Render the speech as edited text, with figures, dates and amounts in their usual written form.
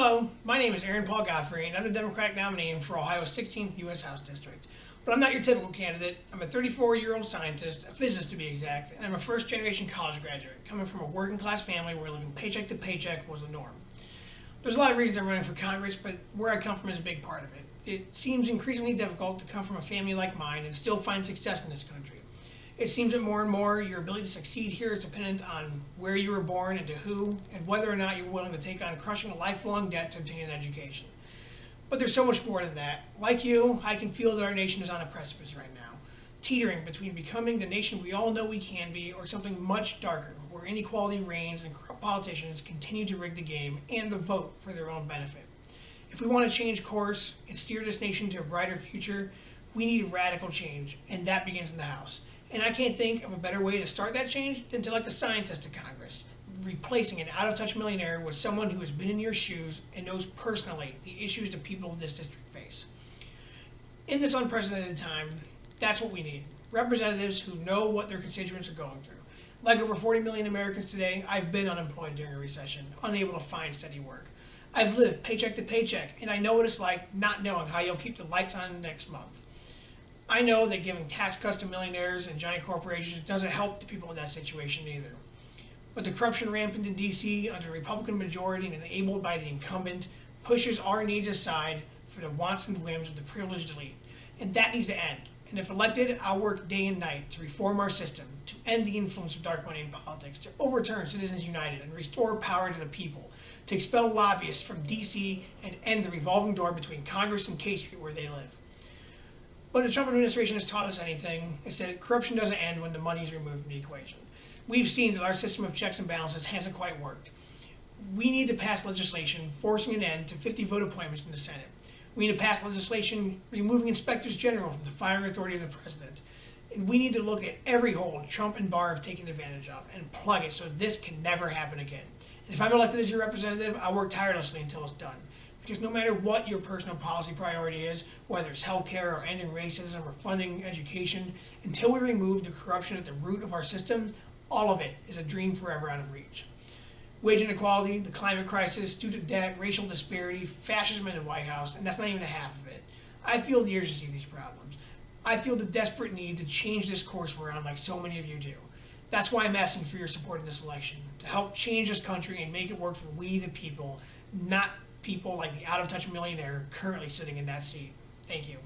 Hello, my name is Aaron Paul Godfrey, and I'm the Democratic nominee for Ohio's 16th U.S. House District. But I'm not your typical candidate. I'm a 34-year-old scientist, a physicist to be exact, and I'm a first-generation college graduate, coming from a working-class family where living paycheck to paycheck was the norm. There's a lot of reasons I'm running for Congress, but where I come from is a big part of it. It seems increasingly difficult to come from a family like mine and still find success in this country. It seems that more and more your ability to succeed here is dependent on where you were born and to who, and whether or not you're willing to take on crushing a lifelong debt to obtain an education. But there's so much more than that. Like you, I can feel that our nation is on a precipice right now, teetering between becoming the nation we all know we can be or something much darker, where inequality reigns and corrupt politicians continue to rig the game and the vote for their own benefit. If we want to change course and steer this nation to a brighter future, we need radical change, and that begins in the House. And I can't think of a better way to start that change than to elect a scientist to Congress, replacing an out-of-touch millionaire with someone who has been in your shoes and knows personally the issues the people of this district face. In this unprecedented time, that's what we need. Representatives who know what their constituents are going through. Like over 40 million Americans today, I've been unemployed during a recession, unable to find steady work. I've lived paycheck to paycheck, and I know what it's like not knowing how you'll keep the lights on next month. I know that giving tax cuts to millionaires and giant corporations doesn't help the people in that situation either. But the corruption rampant in D.C. under a Republican majority and enabled by the incumbent pushes our needs aside for the wants and whims of the privileged elite. And that needs to end. And if elected, I'll work day and night to reform our system, to end the influence of dark money in politics, to overturn Citizens United and restore power to the people, to expel lobbyists from D.C. and end the revolving door between Congress and K Street where they live. But the Trump administration has taught us anything, is that corruption doesn't end when the money is removed from the equation. We've seen that our system of checks and balances hasn't quite worked. We need to pass legislation forcing an end to 50 vote appointments in the Senate. We need to pass legislation removing inspectors general from the firing authority of the president. And we need to look at every hole Trump and Barr have taken advantage of and plug it so this can never happen again. And if I'm elected as your representative, I'll work tirelessly until it's done. Because no matter what your personal policy priority is, whether it's healthcare or ending racism or funding education, until we remove the corruption at the root of our system, all of it is a dream forever out of reach. Wage inequality, the climate crisis, student debt, racial disparity, fascism in the White House, and that's not even a half of it. I feel the urgency of these problems. I feel the desperate need to change this course we're on like so many of you do. That's why I'm asking for your support in this election, to help change this country and make it work for we the people, not people like the out-of-touch millionaire currently sitting in that seat. Thank you.